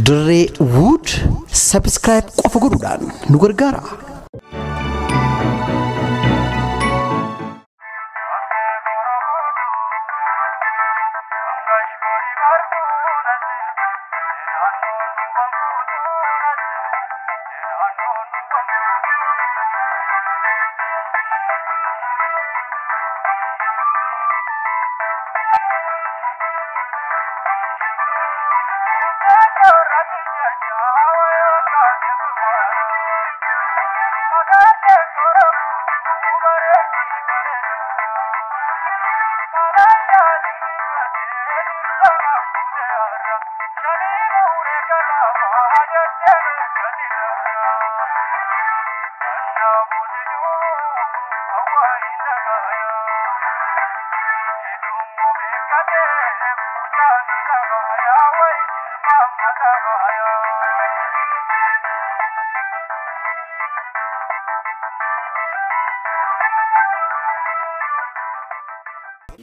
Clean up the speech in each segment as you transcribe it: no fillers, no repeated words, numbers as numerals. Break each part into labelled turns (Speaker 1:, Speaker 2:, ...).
Speaker 1: Dirree Wood subscribe qofa godhuudhaan nu gargaara.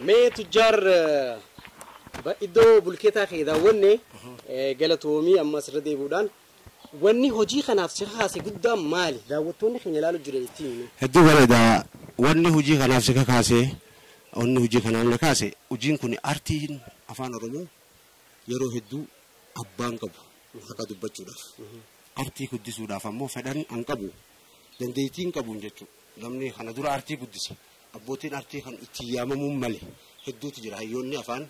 Speaker 2: ما تجار بإدو بولكيتا خيدا وني قالتومي أما سردي بودان وني هجي خناف شخاصي قدام مالي داوتوني خنيلالو جريتين
Speaker 3: هدو ولدا وني هجي خناف شخاصي وني هجي خناف نكاسي وجين كوني أرتين أفان رمو يرو هدو أبان كبو حقا دبتشو داف أرتي كدسو داف أمو فدان أنكبو دنديتين كبو نجتشو نمني خندور أرتي كدسي أبوتين أرتي خن إتيامو مالي هدو تجرا هيوني أفان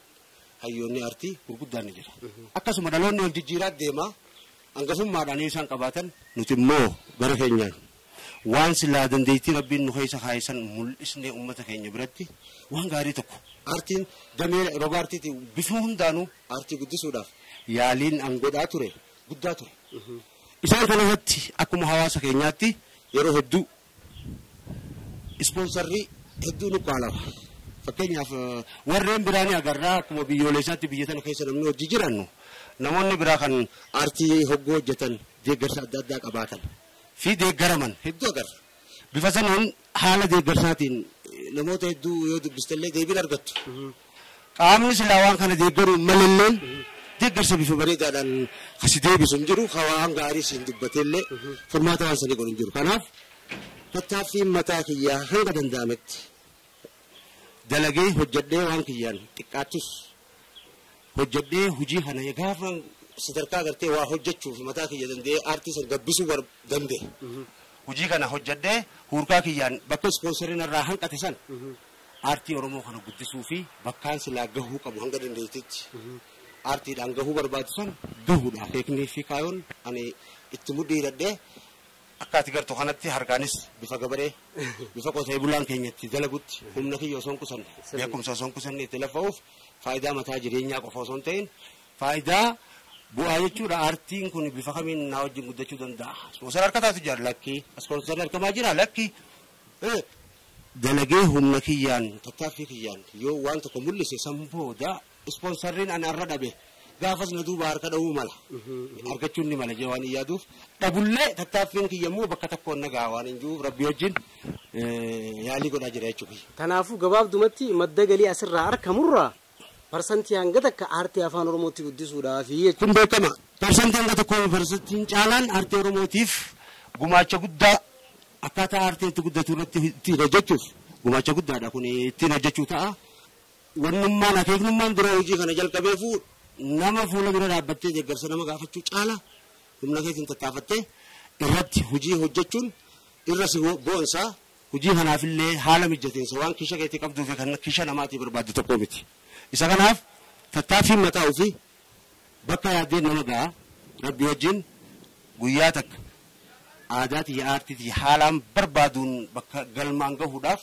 Speaker 3: هيوني أرتي وقدان نجرا أكاسو مدلون نجيرات ديما أنقسم ما داني سان كباتن نتمو برهنيا وانس لا دنديتي ربي نخيس خايسن مول إسني أمة كينيا برتي وان غاري تكو أرتين دمير روبارتي تي بفهم دانو أرتي قدسو داف يالين أنقود آتوري قد آتوري إسان كان هاتي أكو محواسة كينياتي يرو هدو سبونسري هدو نقالا فكينيا ورين براني أقرأ كما بيوليساتي بيجتن خيسن منو جيجرانو نموني براكن أرتي هجو جتن ديگر سادات أباتن في ديگر من هدو أقر بفزنون حالة ديگر ساتين نموت هدو يود بستلي ديبين أرجت كامل سلاوان كان ديگر مللين ديگر سبي في بريدة دان خسيدي بسنجرو خوان غاري سندبتلي فرمات وانسني قرنجرو كناف تتافي متاكيا هنگا دندامت دلقي هجدي وانكيان تكاتس hojjadde hujii kana gaafan sadarkaa gartee waa hojjechuuf mataa kiyya dandee aartii san gabbisuu dandee hujii kana hojjadde hurkaa kiyyaan bakka sponsorin irraa hanqate san aartii oromoo kana guddisuu fi bakkaan silaa gahuu qabu hanga dandeetitti aartiidhaan gahuu barbaachisan gahuudha teeknii fi kaayoon ani itti mudhiiradhee akkaati gartuu kanatti harkaanis bifa gabaree bifa qotee bulaan keenyatti dalagutti humna kiyya osoon kusan beekumsa osoon kusan itti lafa'uuf faayidaa mataa jireenyaa qofa osoo hin ta'in faayidaa bu'aa jechuudha aartiin kun bifa kamiin naa wajjin guddachuu danda'a. Ispoonsar harka taatu jira lakkii ispoonsar harkamaa jira lakkii dalagee humna kiyyaan tattaaffii kiyyaan yoo waan tokko mul'ise san booda ispoonsarriin ani arra dhabe gaafas na duuba harka dha'uu mala argachuun ni mala jee waan yaaduuf dhabullee tattaaffiin kiyyammoo bakka tokkoon nagaa waan hin jiruuf rabbi wajjin yaalii godhaa jira jechuudha.
Speaker 2: Kanaafuu gabaabdumatti madda galii asirraa argamurraa parsantii hanga takka aartii afaan oromootti guddisuudhaaf
Speaker 3: kun beekama parsantii hanga tokko parsantiin caalaan aartii oromootiif gumaacha guddaa akkaataa aartiin itti guddatu irratti ittiin hojjechuuf gumaacha guddaadha kun ittiin hojjechuu ta'a wannummaan akeeknummaan dura hojii kana jalqabeefu nama fuula bira dhaabbattee deeggarsa nama gaafachuu caala humna keetiin tattaafattee irratti hojii hojjechuun irra si goonsaa hojii kanaafillee haala mijateensa waan kisha keetii qabduu fi kan kisha namaatii barbaaddu tokko miti. Isa kanaaf tattaaffiin mataa ofii bakka yaaddeen nama ga'a rabbi wajjin guyyaa takka aadaatii aartiitii haalaan barbaaduun bakka galmaan gahuudhaaf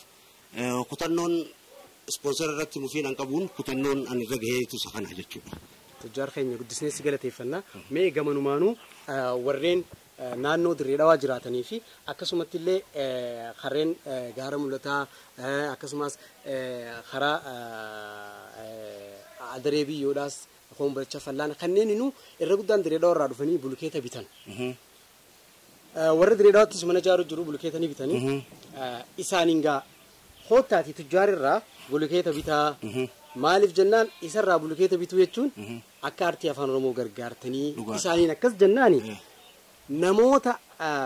Speaker 3: kutannoon ispoonsara irratti mufiin an qabuun kutannoon an irra gaheetu isa kana jechuudha.
Speaker 2: Tujjaar keenya guddisnee si galateeffannaa mee gamanumaanuu warreen naannoo dirree dhawaa jiraatanii fi akkasumatti illee harreen gaara mul'ataa akkasumas karaa adaree biyyoodhaas hombalacha fallaan kanneen inuu irra guddaan dirree dhawaa irraa dhufanii bulukeeta bitan. Warra dirree dhawaattis mana ijaaru jiru bulukeeta ni bitanii isaaniin gaa hoottaati tujjaar irraa bulukeeta bitaa maaliif jennaan isarraa bulukeeta bituu jechuun akka artii afaan oromoo gargaartanii isaaniin akkas jennaani namoota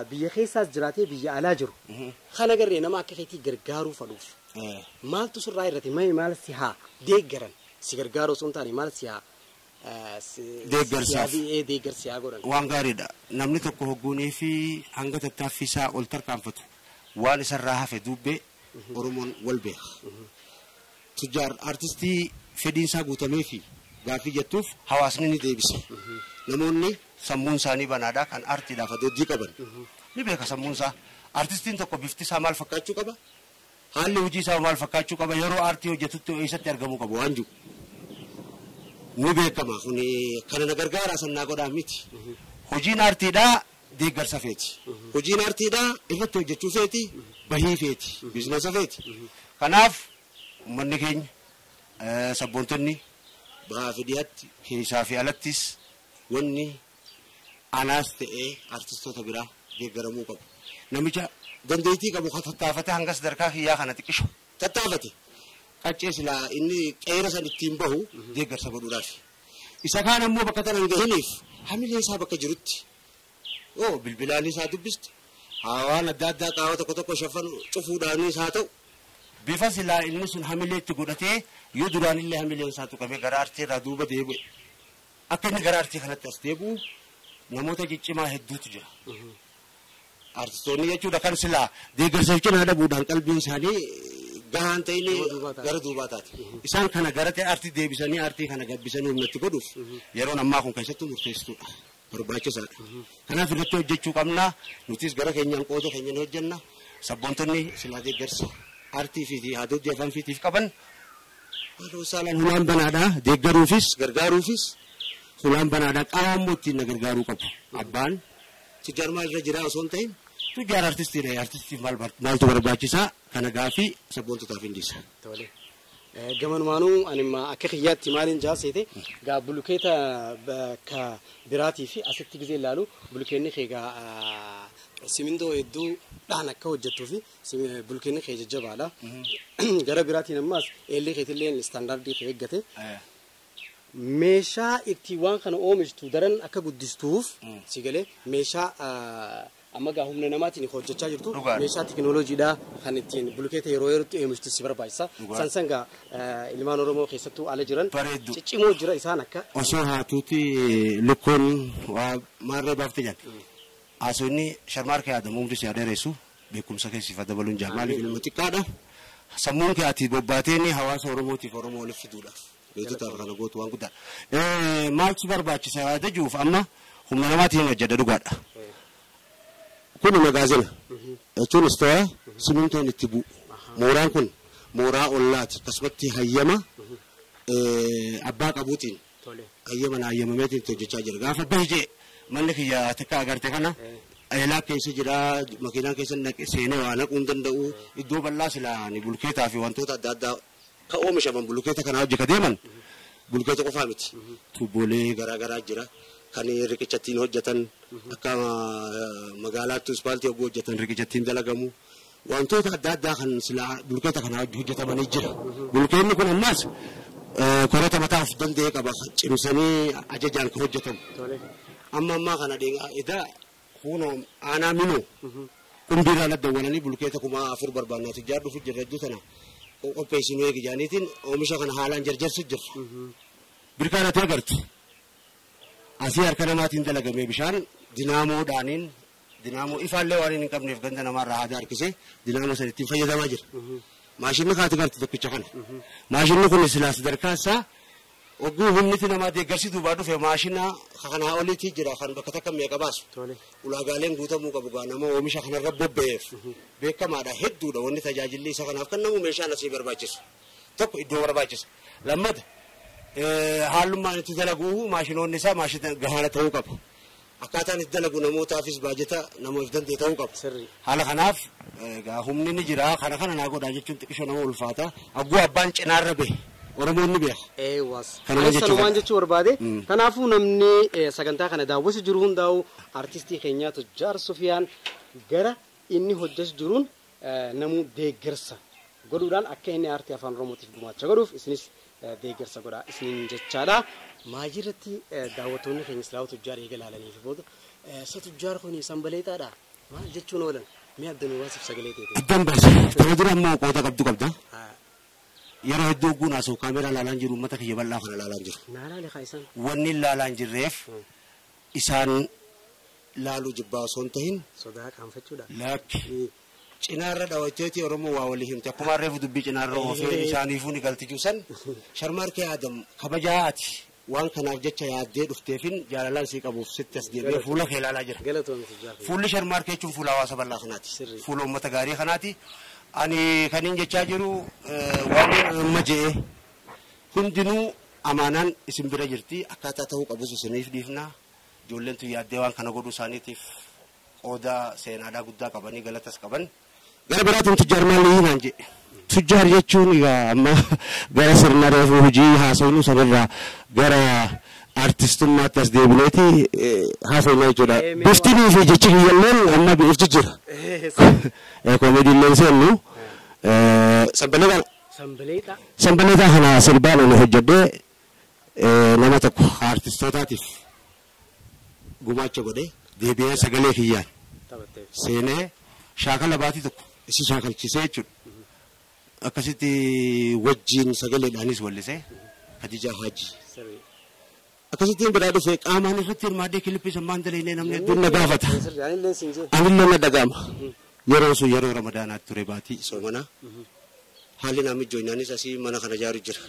Speaker 2: biyya keessaas jiraatee biyya alaa jiru kana garree nama akka keetii gargaaruu fadhuuf maaltu sirraa irratti maal si haa deeggaran si gargaaruu sun taane maal si haa deeggarsaa godhan
Speaker 3: waan gaariidha namni tokko hogguunii fi hanga tattaaffisaa ol tarkaanfatu waan isarraa hafe dubbee oromoon wal beeka tujjaar artistii fedhiinsaa guutamee fi gaaffii jettuuf hawaasni ni deebisa namoonni sammuun isaanii banaadhaa kan artiidhaaf adoojii qaban ni beeka sammuun isaa artistiin tokko bifti isaa maal fakkaachuu qaba haalli hojii isaa maal fakkaachuu qaba yeroo artii hojjetutti eessatti argamuu qaba waan jiru ni beekama kun kana na gargaaraa sannaa godhaa miti hojiin artiidhaa deeggarsa feeti hojiin artiidhaa irratti hojjechuu feeti bahii feeti biizinasa feeti kanaaf uummanni keenya sabboontonni bahaa fi dhiyaatti keessaa fi alattis wanni anaas ta'ee artistoota biraa deeggaramuu qabu namicha dandeettii qabu tattaafate hanga sadarkaa kiyyaa kana xiqqishu tattaafate qaccee silaa inni qeera san ittiin bahu deeggarsa godhuudhaaf isa kaan ammoo bakka tan hin gahiniif hamilee isaa bakka jirutti bilbilaanis haa dubbistu waan adda addaa qaawwa tokko tokko shafan cufuudhaanis haa ta'u bifa silaa inni sun hamilee itti godhatee yoo duraanillee hamileen isaa tuqamee gara artii irraa duuba deebi'e akka inni gara artii kanatti as deebi'u namoota ciccimaa hedduutu jira artistoonni jechuudha kan silaa deeggarsa cinaa dhabuudhaan qalbiin isaanii gahaan ta'ini gara duubaa taate isaan kana gara ta'e artii deebisanii artii kana gabbisanii humnatti godhuuf yeroon ammaa kun keessattuu murteessituudha barbaachisaadha kanaaf irratti hojjechuu qabna nutis gara keenyaan qooda keenyaan hojjenna sabboontonni silaa deeggarsa artii fi adoojii afaan fiitiif qaban saalaan hulaan banaadhaa deeggaruufis gargaaruufis hulaan banaadhaa qaammoo ittiin na gargaaruu qabu abbaan tujjaar maal irra jira osoo hin ta'in tujjaar artistiidha artistiif maaltu barbaachisaa kana gaafii sabboontotaaf hin dhiisa.
Speaker 2: Gamanumaanuu anima akka kiyyaatti maaliin jaaseete gaa bulukeeta ka biraatii fi asitti gizee ilaalu bulukeenni kee gaa simindoo hedduu dhaan akka hojjettuu fi bulukeenni kee jajjabaadha. Gara biraatiin ammaas eellee keetillee istaandaardii kee eeggate. Meeshaa itti waan kana oomishtu daran akka guddistuuf si galee meeshaa amma gaa humna namaatiin hojjechaa jirtu meeshaa teknooloojiidhaa kan ittiin bulukeeta yeroo yerootti oomishtu si barbaachisa. Sansan gaa ilmaan Oromoo keessattuu ala jiran ciccimoo jira isaan akka
Speaker 3: osoo haatuuti lukkoon waa maarree baaftee jaatti. Asonni sharmaarkee yaadamu hundi si adeeressu beekumsa keessiif dabaluun jaamaaliif ilma xiqqaadha. Sammuun kee ati bobbaateeni hawaasa Oromootiif Oromoo waliif fiduudhaaf. Beektotaaf kana gootu waan guddaa. Maaltu barbaachisa yaada jiruuf amma humna namaatiin hojjedha dhugaadha. Kun magaazina jechuun istoo simintoon itti bu'u. Mooraan kun mooraa ollaati akkasumatti hayyama abbaa qabuutiin hayyama hayyamameetiin hojjechaa jira. Gaafa bahee manni kiyya takka agarte kana eelaa keessa jira makiinaa keessa seenee waa naquu hin danda'u iddoo bal'aa silaa bulkeetaa fi wantoota adda addaa ka oomishaman bulukeeta kana hojii ka deeman bulukeeta qofaa miti tuuboolee garaagaraa jira kan riqichattiin hojjetan akka magaalaatti ispaaltii hogguu hojjetan riqichattiin dalagamu wantoota adda addaa kan silaa bulukeeta kana hojjetamanii jira bulukeenni kun ammaas korata mataa of danda'ee qaba cimsanii ajajaan kan hojjetamu amma kana edaa kuno aanaa minoo qumbiirraa laddawwalanii bulukeeta 4,000 barbaannaatu ijaarruuf jirra hedduu tana qopheessinuu eegijaaniitiin oomisha kana haalaan jarjarsu jirra. Birkaanatee agarti. Asii harka namaatiin dalagamee bishaan dinaamoodhaaniin dinaamoo ifaallee waan hin qabneef ganda namaarraa haada harkisee dinaamoo sana ittiin fayyadamaa jira. Maashinni kaati garti tokkicha kana. Maashinni kun silaa sadarkaa isaa ogguu humniti namaa deeggarsi duubaa dhufe maashina kanaa oliitii jira kan bakka takka meeqa baasu. Ulaagaaleen guutamuu qabu gaa nama oomisha kanarra bobba'eef beekamaadha hedduudha wanni tajaajilli isa kanaaf kan namu meeshaan asii barbaachisu. Tokko iddoo barbaachisa. Lammata haalummaan itti dalaguu maashinoonni isaa maashina gahaana ta'uu qaba. Akkaataan itti dalagu namootaafis baajata namoof danda'e ta'uu qaba. Haala kanaaf humni ni jira kana naa godhaa jechuun xiqqishoo nama ulfaata. Agguu abbaan cinaarra bahe. Oromoon ni beeka.
Speaker 2: Was. Sanumaan jechuu barbaade. Kanaafuu namni sagantaa kana daawwatu jiru hundaa'u artistii keenyaa Tujjaar Sufiyaan gara inni hojjetu jiruun namuu deeggarsa godhuudhaan akka inni aartii afaan Oromootiif gumaacha godhuuf isinis deeggarsa godhaa isiniin jechaadha. Maajirratti daawwattoonni keenya islaamu tujjaar eegalaalanii fi booda isa tujjaar kun sanbaleetaadha. Maal jechuun oolan mi'a addanuu waasiif sagalee ta'e.
Speaker 3: Iddaan baase. Kana dura ammoo qooda qabda. Yeroo hedduu ogguun asoo kaameraa laalaan jiru uummata kiyya bal'aa kana laalaan jiru.
Speaker 2: Naalaale kaa'isan.
Speaker 3: Wanni laalaan jirreef isaan laaluu jibbaa osoo hin tahin.
Speaker 2: Sodaa qaanfachuudha.
Speaker 3: Lakki. Cinaarra dhaawwateeti Oromoo waa walii himte akkuma reefu dubbii cinaarra oofee isaaniifuu ni galti juusan sharmaarkee Adam kabajaati waan kanaaf jecha yaaddee dhufteefin jaalalaan sii qabuuf sitti as deebi'ee fuula kee ilaalaa jira. Fuulli sharmaarkee jechuun fuula hawaasa bal'aa kanaati. Fuula uummata gaarii kanaati. Ani kaniin jechaa jiru waan amma je'e hundinuu amaanaan isin bira jirti akkaataa ta'uu qabus isiniif dhiifna ijoolleen tun yaaddee waan kana godhuu isaaniitiif qooda seenaadhaa guddaa qabanii galatas qaban. Gara biraatiin tujjaar maalii naan jedhe. Tujjaar jechuun amma gara sirna reefuu hojii haasawnu sanarraa gara artistummaatti as deebineeti haasawna jechuudha. Biftinii fi jechi kiyyalleen amma biiftu jira. Koomediilleen seennu sanbaleetaa kana sirbaan ani hojjedhee nama tokko artistootaatiif gumaacha godhee deebi'ee sagalee kiyyaan seenee shaakala baatii tokko isi shaakalchisee jechuudha. Akkasitti wajjiin sagaleedhaanis wallisee Khadijaa Haji. Akkasittiin biraa dhufee qaamaan irratti hirmaadee kilippii sammaan daleennee namni hedduun na gaafata. Anillee na dhaga'ama. Yeroo sun yeroo ramadaanaatti ture baatii soomanaa. Haalli naamijjoo nyaanis asii mana kana ijaaru jira.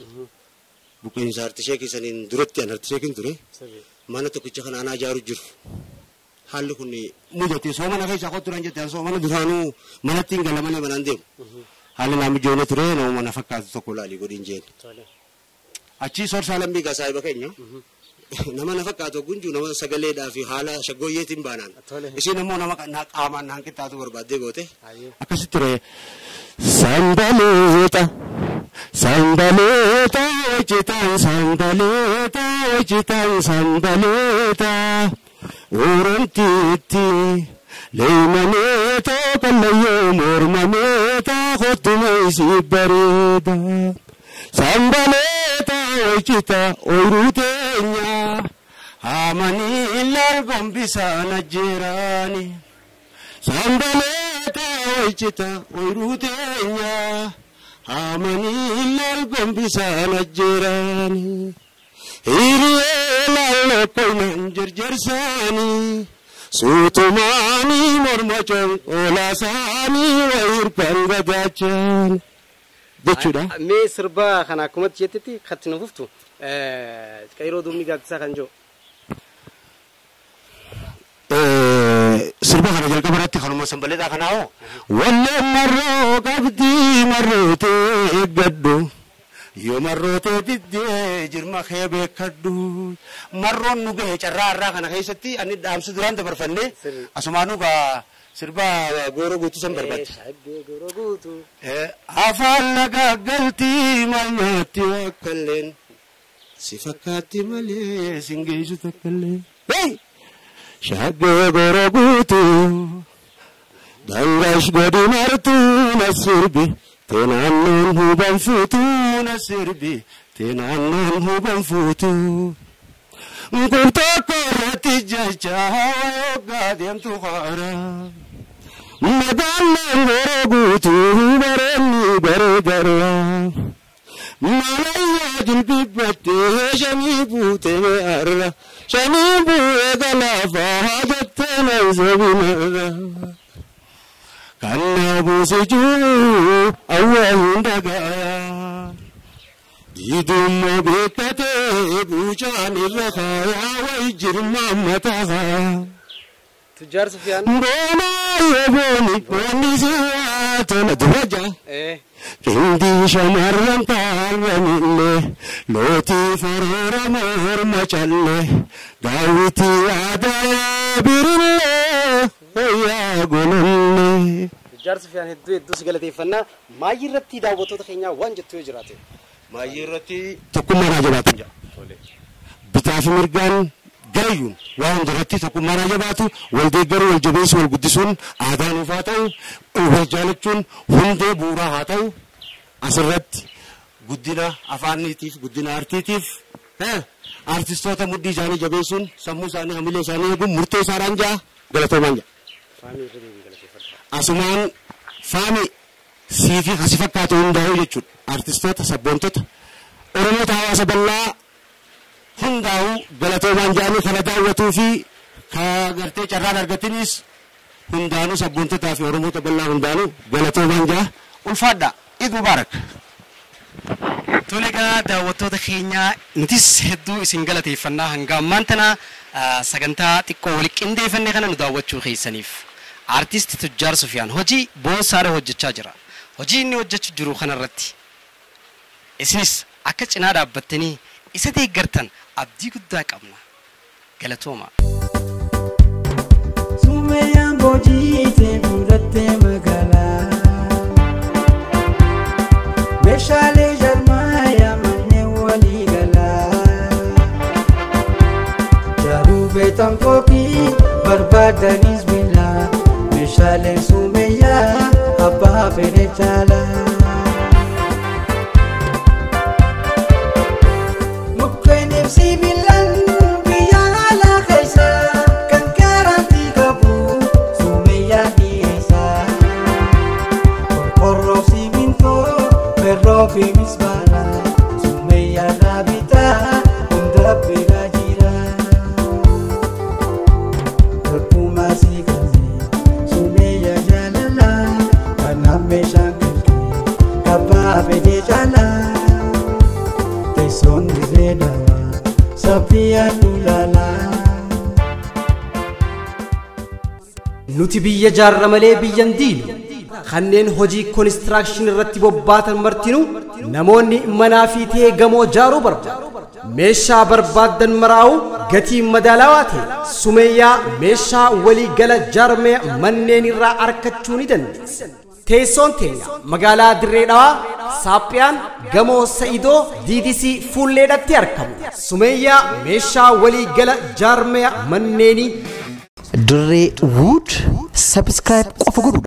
Speaker 3: Buqqeensa artisheekii saniin duratti an artisheekiin ture. Mana tokkicha kana anaa ijaaru jiru. Haalli kun mudate soomana keessaa kottu dhaan jette soomana duraanuu manatti hin gala malee manaan deemu. Haalli naamijjoon ture nama mana fakkaatu tokko laalii godhin jeen. Achii sorsaa lambii saahiba keenya. Nama na fakkaatu gunjuu nama sagaleedhaa fi haala shaggooyyeetiin baanaan. Isiin ammoo nama qaamaan naan qixxaatu barbaaddee goote. Akkasitti ture. Sandaleeta hojjetaan sandaleeta Oromtiitti leeymaneeta kallayyoo mormaneeta hottuma isii bareeda. Sandaleeta hojjeta ooyiruu teenya haamanii largombisaan ajjeeraani. Sandaleeta hojjeta ooyiruu teenya haamanii largombisaan ajjeeraani. Hiriyee laalokkoynan jarjarsaanii suutumaanii morma conqolaasaanii wayirpan gadaachaan jechuudha.
Speaker 2: Mee sirba kana akkumatti jettetti katti nu fuftu qayroo duumni gaaddisaa kan jiru.
Speaker 3: Sirba kana jalqaba irratti kanuma sanbaleetaa kanaa hoo wallee marroo qabdii marrootee eeggadhu. Yoo marrootee diddee jirma kee beekadhu marroon nu gahe carraa irraa kana keessatti ani dhaamsu duraan dabarfannee asumaanuu gaa sirba gooroo guutuu san barbaadde. Afaan nagaggaltii maal nyaatti wakkalleen si fakkaatti malee sin geessu takkallee. Shaggee gooroo guutuu dangash godhi martuu na sirbi. Tenaannoon huban fuutuu na sirbi tenaannoon huban fuutuu kun tokko irratti jecha waggaa deemtu haara magaalaan gooroo guutuu bareenni bareedara malayyaa jilbibbattee shanii buutee arra shanii bu'ee galaafaa jettee nan sabinarra. Kanna buusiju awwaalun dhagaya diidumma beekatee buuchaan irra faayaa wayi jirma mataa.
Speaker 2: Tujjaar Sufiyaan.
Speaker 3: Boonaa yeebooni boonni siyaa tola duraja. Qindii shamarran taalwanillee lootii foroora morma callee daawwitii aadaa birillee. Yaa golollee.
Speaker 2: Tujjaar Sufiyaan hedduu si galateeffannaa maayirratti daawwattoota keenyaa waan jettu yoo jiraate.
Speaker 3: Maayirratti tokkummaa naa jabaatu jira. Bitaa fi mirgaan garayyuun waan hundarratti tokkummaa naa jabaatu wal deeggaruu wal jabeessu wal guddisuun aadaa nuuf haa ta'u wal jaalachuun hundee bu'uuraa haa ta'u asirratti guddina afaaniitiif guddina artiitiif artistoota muddii isaanii jabeessuun sammuu isaanii hamilee isaanii eeguun murtee isaaraan jaa galatoomaan jaa. Asumaan faami siifi kasi fakkaatu hundaa'uu jechuudha. Artistoota sabboontota Oromoota hawaasa bal'aa hundaa'uu galatoomaan jaanii kana daawwatuu fi gartee carraan argatinis hundaanuu sabboontotaa fi Oromoota bal'aa hundaanuu galatoomaan jaa ulfaadha. Eid Mubaarak.
Speaker 2: Tole egaa daawwattoota keenya nutis hedduu isin galateeffannaa hanga ammaan tana sagantaa xiqqoo wal qindeeffannee kana nu daawwachuu keessaniif. Artist Tujjaar Sufiyaan hojii boonsaadha hojjechaa jira. Hojii inni hojjechaa jiru kanarratti isinis akka cinaa dhaabbattanii isa deeggartan abdii guddaa qabna. Galatooma.
Speaker 4: Sumeyaan boojitee buurattee magaalaa meeshaalee jarmaayaa manneen walii galaa jaruu beetan fookii barbaadanis bilaa meeshaaleen Sumeyyaa abbaa fedhe caalaa. Sibilan biyala kaisa kan garanti kabu Sumeyya diesa Korro siminto perro bimisbana Sumeyya rabita unda birajira Terpuma sikasi Sumeyya jalala Kaname shankalki Kapa pede jala Teson direda
Speaker 1: Nuti biyya jaarra malee biyyan diinu kanneen hojii konistirakshinii irratti bobbaatan martinu namoonni manaa fi ta'ee gamoo jaaruu barbaadu. Meeshaa barbaadan maraa'u gatii madaalawaa ta'e Sumeyyaa meeshaa walii gala jaarmee manneen irraa argachuu ni dandeessa. Teessoon teenya magaalaa Dirree Dhawaa Saaphiyaan gamoo Sa'idoo DDC fuulleedhatti argamu. Sumeyyaa meeshaa walii gala jaarmee manneenii
Speaker 5: Dirree Wood subscribe qofa godhu.